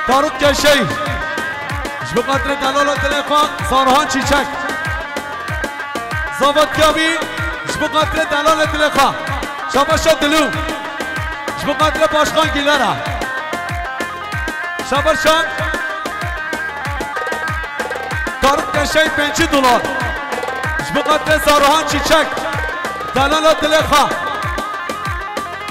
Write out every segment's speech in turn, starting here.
طارق كشي بقدر دلالة الإخوان صارهان چیچک زابط كابي بقدر دلالة الإخوان شاباشا دلو بقدر باشخان گیلره شاباشا طارق كشي $5 بقدر صارهان چیچک دلالة الإخوان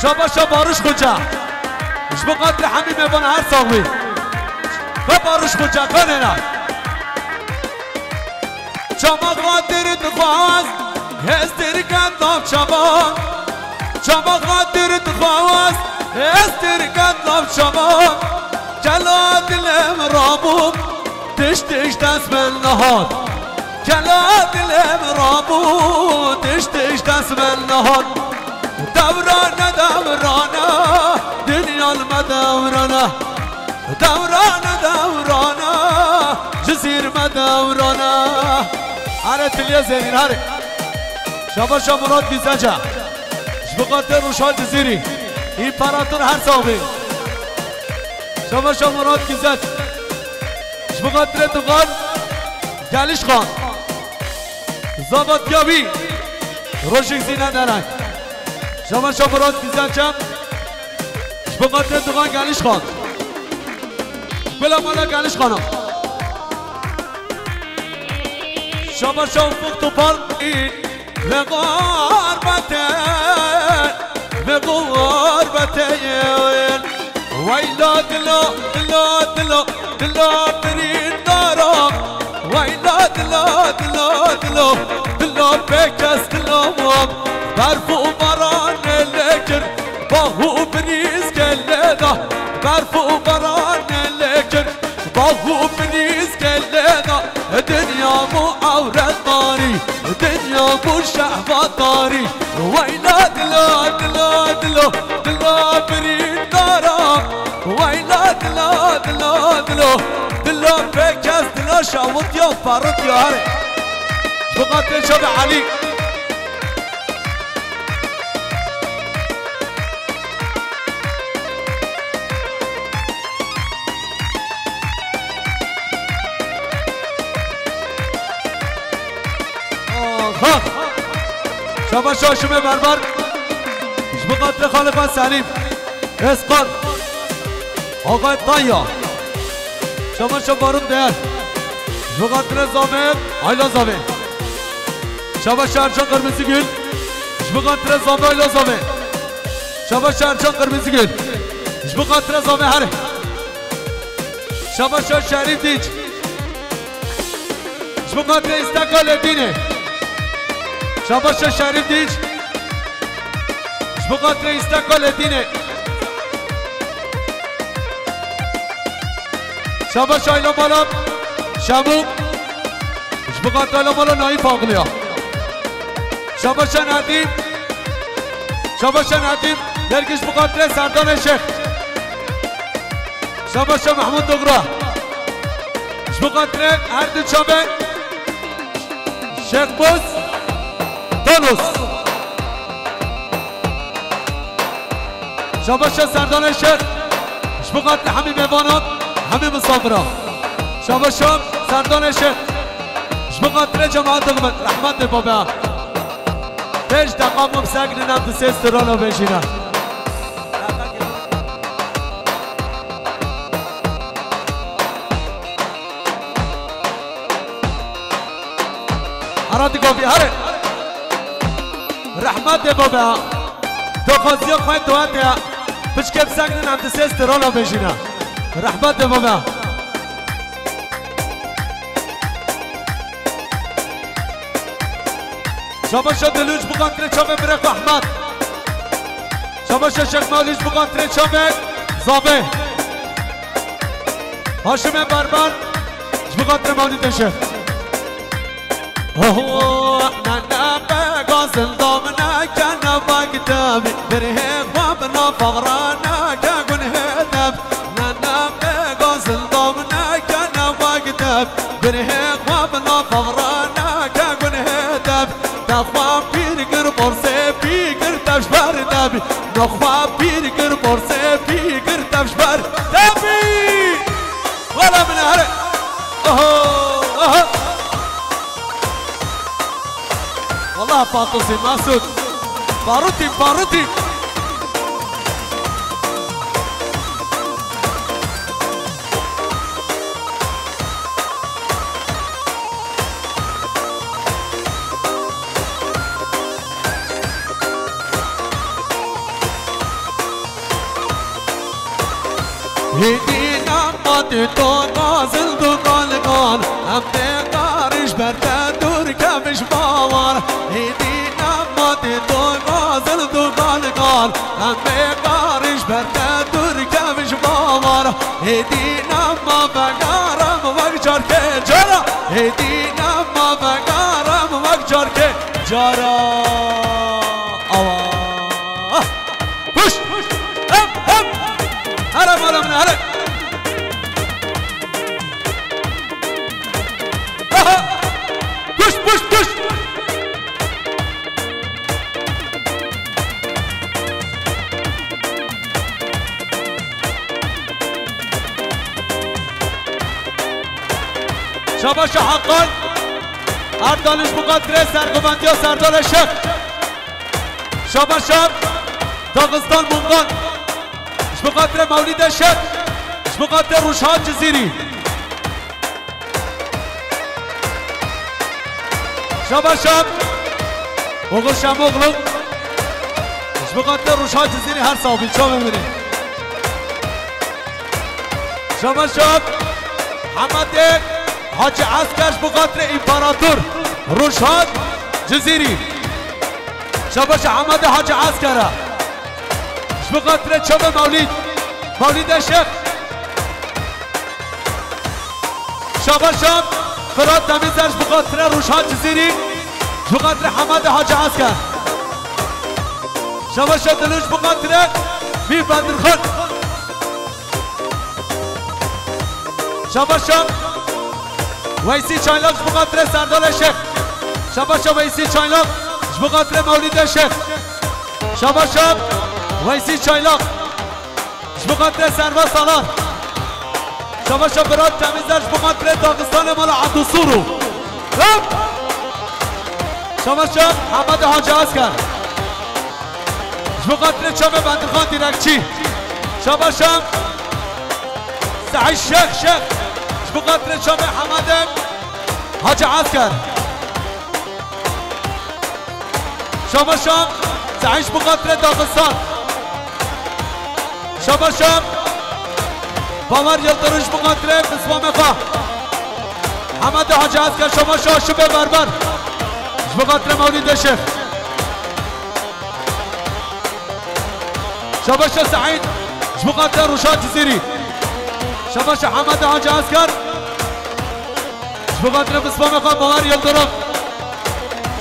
شاباشا باروش خوجه بقدر حميم ابن هر ساوي باروش خوجه کنه چما قادر دخواست هستر کندام چما قادر دخواست هستر کندام چما کلا دلم رابوب تش دست من نهاد کلا دلم رابوب تش دست من نهاد دورانه دنیا المدورانه دورانه جزير مدورانه هره تليا زمین هره شاباشا مراد بیزنجا بقدر روشان جزيري امپراتور هر صاحبه شاباشا مراد بیزنج بقدر دوغان گلیش خان زابط گابی روشک زینه درنگ شاباشا مراد بیزنجم بقدر دوغان گلیش خان بلا مالا گلیش خانم شاباشا افق توپال لغاربتين ويلا دلو برين دارم ويلا دلو بكس دلوم برفو بران لكر باهو بريز كلنا برفو بران لكر باهو بريز كلنا دنيا مو عورت طاري دنيا مو شعبة طاري ويلا دلو برين دارم ويلا دلو بكس دلو شاوط يا فرط يا هري بقاتل شبع علي شاباشا شمه بربر بقدر خالقان سلیم اسقاط آقای طایا شاباشا بارون دهر بقدر زامن آیلا زامن شاباشا ارچان قرمزی گل بقدر زامن آیلا زامن شاباشا ارچان قرمزی گل بقدر زامن هره شاباشا شریف دیج بقدر استقلال دینه شاباشا شریف دیج بقدر استقلال دینه شاباشا ایلا مالا شموم بقدر ایلا مالا نایف آقلیا شاباشا ندیم درگش بقدر سردان شیخ شاباشا محمود دغرا بقدر هر چابه شیخ بوز دانوس شاباشا سردان شیخ بقدر همین میوانات همین مسافرها شاباشا سردان شیخ بقدر جماعت دقمت رحمت بابا 5 دقیقه مبسگن نمت سیسترانو بشینن حراتی کافی هره رحمت بابا دو خواهی خواهی دوات بچکه بسگن نمت سیسترانو بشینن رحمت بابا شاباشا دلوش بقدر چابه برق احمد شاباشا شیخ مالیش بقدر چابه زابه هاشم بربر بقدر مالید شیخ نانا بغازل ضامنا كان باقدامي برهيق وابنا فغرانا كاقون هدف نانا بغازل ضامنا كان باقدام برهيق وابنا فغرانا كاقون هدف نخوا بيرقر برسي بيقر تشبر دابي نخوا بيرقر برسي بيقر تشبر دابي فاطوسي مسعود باروتي باروتي هدينا قطيتو نازل دو قلقان هم بقارش برده دور کمش باور هدینا قطیتو نازل دو قلقان هم بقارش برده دور کمش باور هدینا ما بقارم وقجار که جارا هدینا ما بقارم وقجار که جارا آواه پوش هم هم هلا مالا من هلا push push push شاباش حقا هر دانش مقدره سرگوبندی و سردار شک شاباش داغستان منقان مقدره مولید شک مقدره روشان جزیری شاباشم اوغل شم اوغلو مقدره روشان جزیری هر صاحبی چا ببینید شاباشم حمد حاج عسکرش مقدره امپراتور روشان جزیری شاباش حمد حاج عسکره مقدره چوب مولید شیخ شاباشم فراد تمیزش مقدره روشان جزیری مقدره حمد حاج عسکر شاباش دلوش مقدره میر بندرخان شاباشم ویسی چایلاک مقدره سردار شیخ شاباشم ویسی چایلاک مقدره مولید شیخ شاباشم ویسی چایلاک مقدره سروا سالار شاباشم براد تمیزش مقدره داغستان مال عدوسورو شاباشم حمد حاج عسکر مقدره چوب بندرخان دیرکچی شاباشم سعید شیخ مقدره چوب حمد حاج عسکر شاباشم سعید مقدره داغستان شاباشم باور یلدروش مقدره بسوام خواه حمد حاج عسکر شاباشم شبه بربر مقدره مولید شیخ شاباشم سعید مقدره روشان جزیری شاباشم حمد حاج عسکر مقدره بسوام خواه باور یلدرم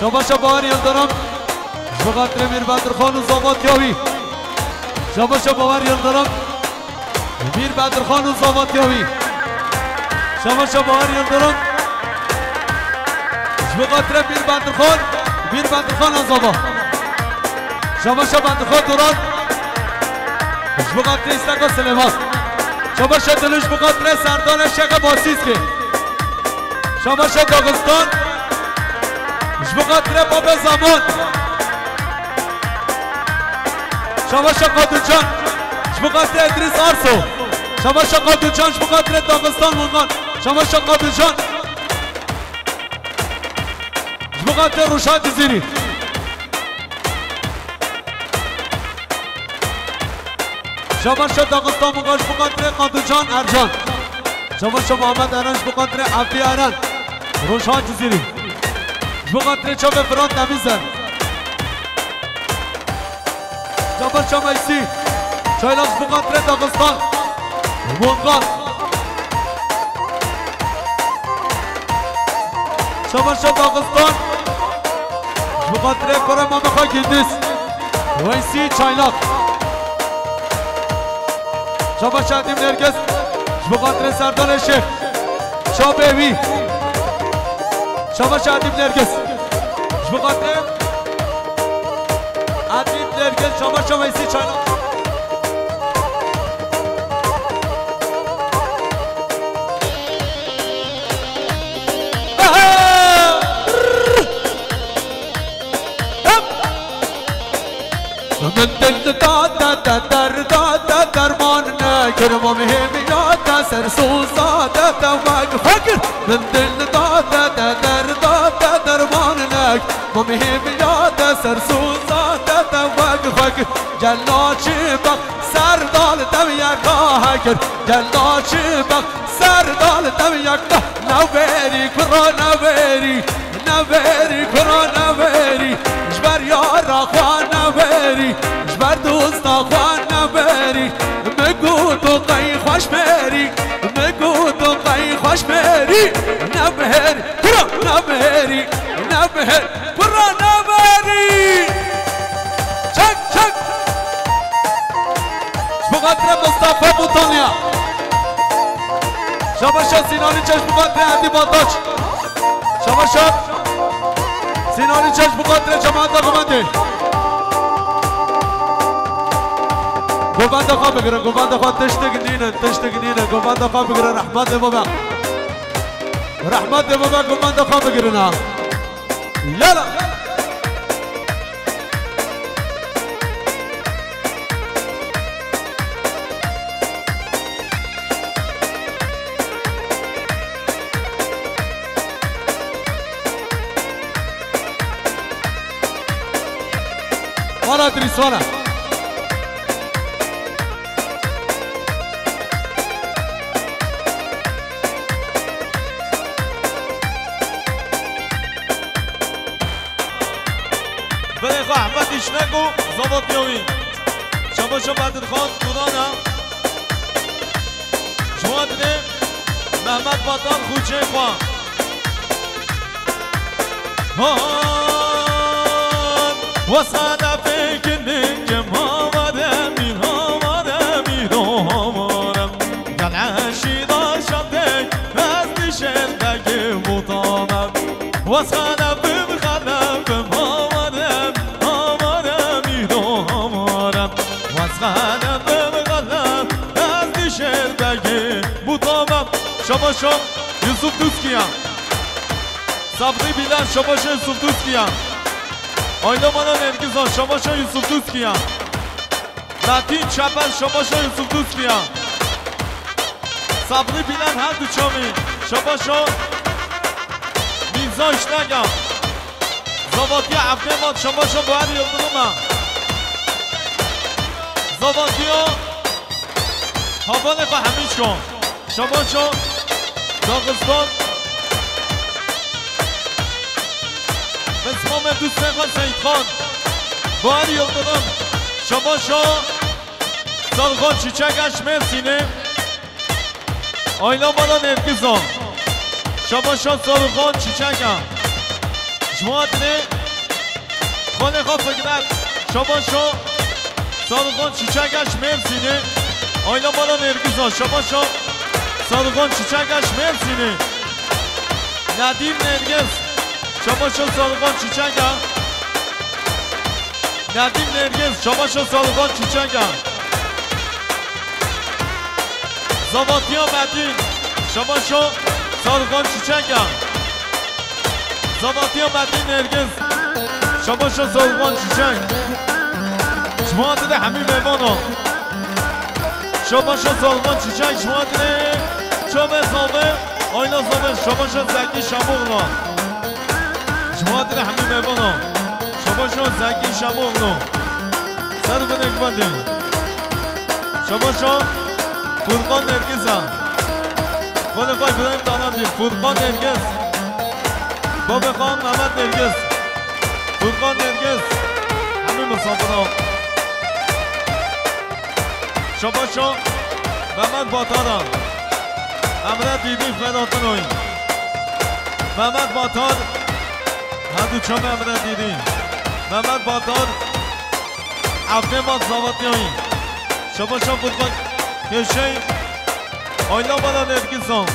شاباشم باور یلدرم مقدره میر بندرخان و زاوات یاوی شاباشم باور یلدرم میر بندرخان و زاوات یاوی شاباشم باور یلدرم مقدره میر بندرخان و زاوات شاباشم بندرخان دوران مقدره استقا سلیمان شاباشم دلوش مقدره سردار شیخ باسیسکی شاباشم داغستان مقدره باب زمان شاباشم قادوچان مقدره ادریس آرسو شاباشم قادوچان مقدره داغستان منگان شاباشم قادوچان مقدره روشان جزیری شاباشم داغستان منگان مقدره قادوچان ارجان شاباشم محمد ارنج مقدره عبدی ارن روشان جزیری مقدره چوب فران تمیزن شاباشم ایسی چایلاک مقدره داغستان منگان شاباشم داغستان مقدره برای مامخا گیندیس ویسی چایلاک شاباشم ادیم نرگس مقدره سردار شیخ شابهوی شاباشم ادیم نرگس مقدره ادیم نرگس شاباشم ویسی چایلاک دردات درمان نکرم و مهمیات سرسوزات دوگ فکر من دل داد دردات درمان نک و مهمیات سرسوزات دوگ فکر جلاچی بق سردال دم یک راه کرد جلاچی بق سردال دم یک راه نویری کرا نویری نویری کرا نویری جبر یارا خواه نویری جبر دوستا خواه نویری مگو تو قی خوش میری مگو تو قی خوش میری نویری کرا نویری نویری کرا نویری چک چک بقدر مصطفى بوطانيا شباشا سینانی چشم بقدر عدی باداش شباشا سینانی چشم بقدر جماعت آقامنده گوبند آقا بگیره گوبند آقا تشتگنینه گوبند آقا بگیره رحمت بابا رحمت بابا گوبند آقا بگیره نه یالا وانا ادريس وانا بريخو احمد اشنقو زبط يومي شبا شبا تدخل دورانا جوادني محمد بطان خوچه خواه وصانا فكرني كم هامرمي هامرمي هامرم قال عاشي داشتك از شلدك بطانم وصانا بمخلفم هامرم هامرمي هامرم وصانا بمخلف از شلدك بطانم شباشا يوسف دوسكيان صبري بلان شباشا يوسف دوسكيان آیلا مانا نرگزان شماشا یوسف دوسکیان لاتین چپل شماشا یوسف دوسکیان صبری بیلن هر دو چامی شماشا میزاش نگم زواتی عفته ماد شماشا باید یلدنوم زواتی ها حوال فهمیش کن شماشا داغستان اسمام دوست خان سعید خان باید یلدنم شماشا سالخان چیچگش مرسینه آیلا بالا نرگزان شماشا سالخان چیچگم جماعتنه خانه خواه فکرد شماشا سالخان چیچگش مرسینه آیلا بالا نرگزان شماشا سالخان چیچگش مرسینه ندیم نرگز شماشا سالخان چیچنگم ندیم نرگز شماشا سالخان چیچنگم زواتی ها مدین شماشا سالخان چیچنگم زواتی ها مدین نرگز شماشا سالخان چیچنگ جماعت ده همین میوان ها شماشا سالخان چیچنگ جماعت ده چوبه زابه آینا زابه شماشا زکی شموغنا جماعت ده همین میوان ها شماشا زکی شموغنا سر به نگبندیم شماشا فرقان نرگز هم خود خواهی بدهیم دانندیم فرقان نرگز بابا خان محمد نرگز فرقان نرگز همین مسافر ها شماشا محمد باتارم امرد دیدیم فداتن هایی محمد باتار هر دو چامه امرد دیدیم محمد باتار عفته ماد زواتی هایی شماشا فرقان کشه آیلا بالا نرگزان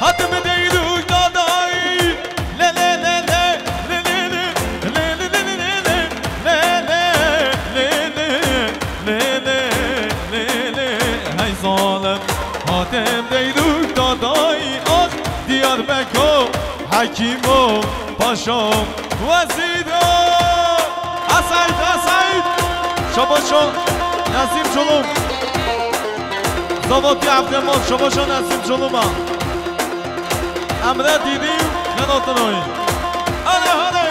حتم دیدوی دادایی لی لی لی لی لی لی لی لی های ظالم حتم دیدوی دادایی آخ دیار بکو حکیم و پاشام وزیدان سعید سعید شباشون نسیم جلوم زواتی هفته ما شباشون نسیم جلوم امره دیدیم خناتون هایی هنه هنه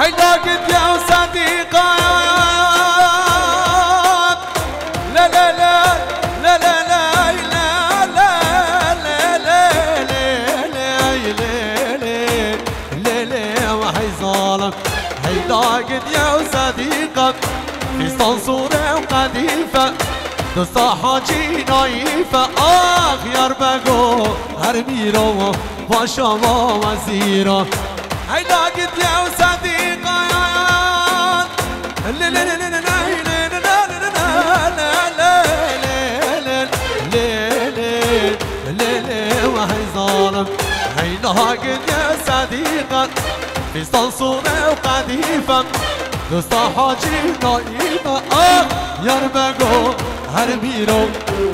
هيدا قد يا صديقة لا لا لا لا لا لا لا لا لا لا وحي ظالم هيدا قد يا صديقة في صنصورة وقديفة دوستا حاجي نايفة آخ يربقو هرميرو وشاما وزيرو هيدا قد يا صديقة لا لا لا لا لا لا وهي ظالم هيدا قد يا صديقة في صنصورة وقديفة دوستا حاجي نايفة يربقو هرميرو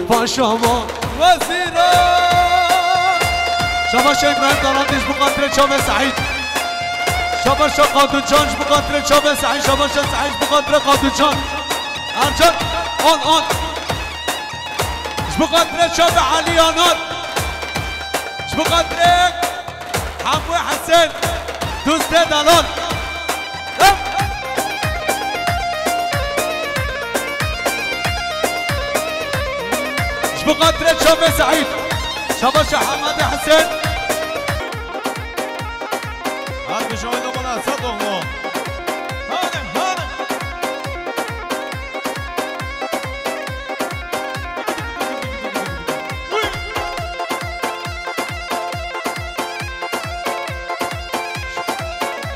فاشاما وزيرو شما شيخ ابراهيم دارندش بقدر شما سعيد شما شا قادو جانش بقدر شما سعيد شما شا سعيد بقدر قادو جان ارجل اون بقدر شما عليانات بقدر حمو حسن دوست دلال بقدر شما سعيد شما شا حمد حسن هاد بشوي دومنا صدقنا هذا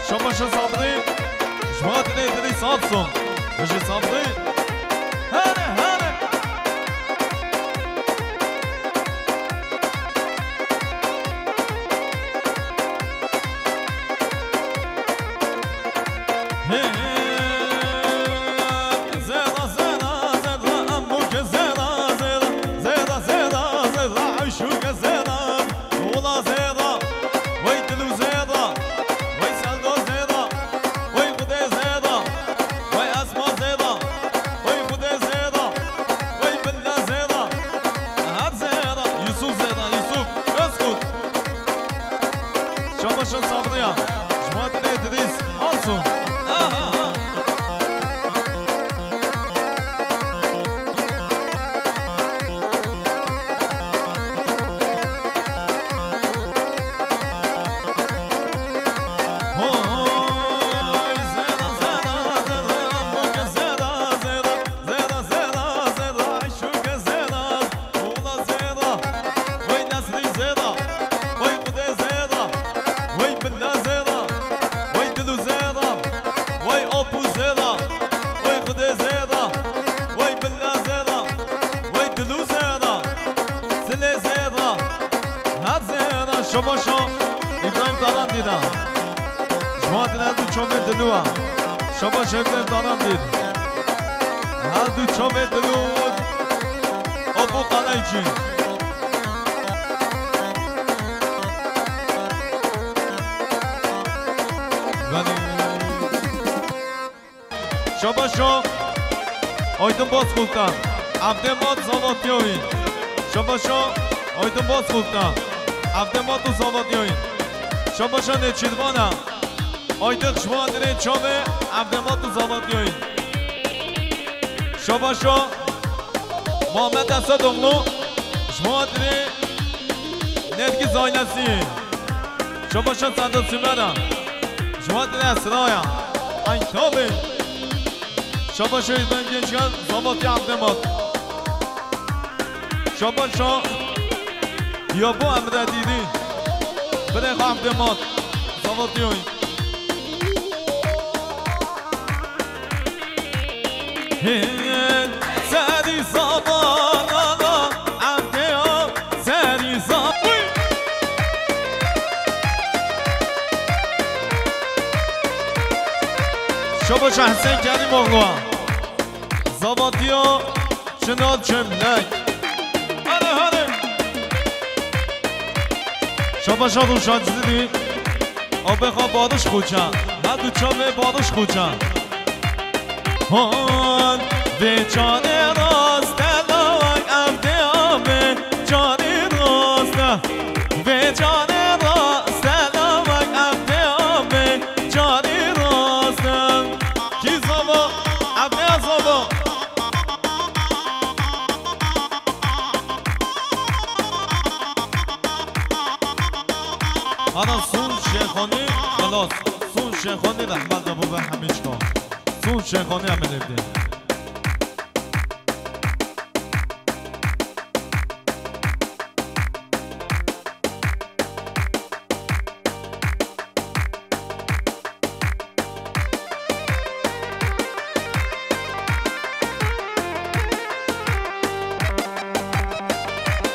شما شو صابرين جماعة نيدري صابسون وش صابرين هذا شما شکل دارم دید هر دو چامه دلود ابو قلعی شما شو آیدون باز خوبتن عبدالماد زاواتیوین شما شو آیدون باز خوبتن عبدالماد و زاواتیوین شما شو نچیدوانم آیدق شما داره چامه عبدالماد و زاواتیوین شما شو محمد اسد اغلو شما داره نرگی زاینسی شما شو صندوق سیمرم شما داره اسرایا این تابه شما شو ایدن گنجگن زاواتی عبدالماد شما شو یا با امره دیدی بره عبدالماد زاواتیوین سری زبان عبده سری زبان باشه حسین کریم اغلو زبادیا چناد چملک هره هره شما شاد و شاد زدی آب خواب بادش خوچن نه دو چامه بادش خوچن هان به جانه راست دلوک افته آمه جانه راست به جانه راست دلوک افته آمه جانه راست کی زبا افته زبا انا سون شیخانی خلاص سون شیخانی رحمت ابو به همیش کن سون شیخانی هم بلده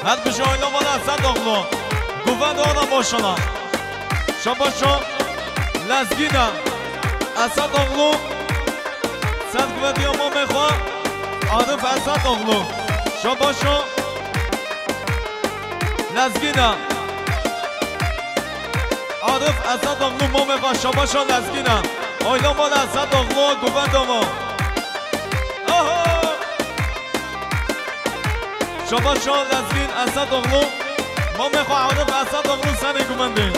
هر بشه آیلا مالا اصد آقلو گوند آنا باشانا شباشا لزگیدم اصد آقلو صد گوندی ما میخواه عارف اصد آقلو شباشا لزگیدم عارف اصد آقلو ما میخواه شباشا لزگیدم آیلا مالا اصد آقلو گوند ما شباشا لزگین اصد آقلو ما میخواه عارف اصد آقلو سنی گومنده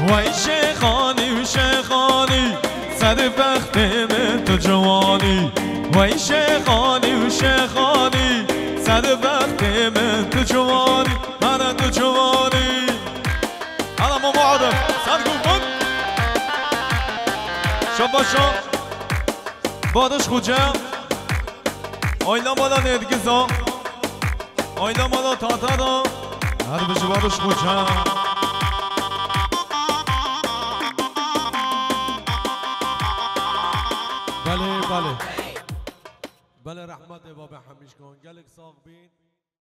وای شیخانی و شیخانی سر بخت من تو جوانی وای شیخانی و شیخانی سر بخت من تو جوانی من تو جوانی حالا ما عارف سر گومن شباشا بادش خوجه آیلا مالا ندگزا آیلا مالا تاتارا هر بشه بارش خوچم بله بله بله رحمت باب همیش کن گلک ساق بین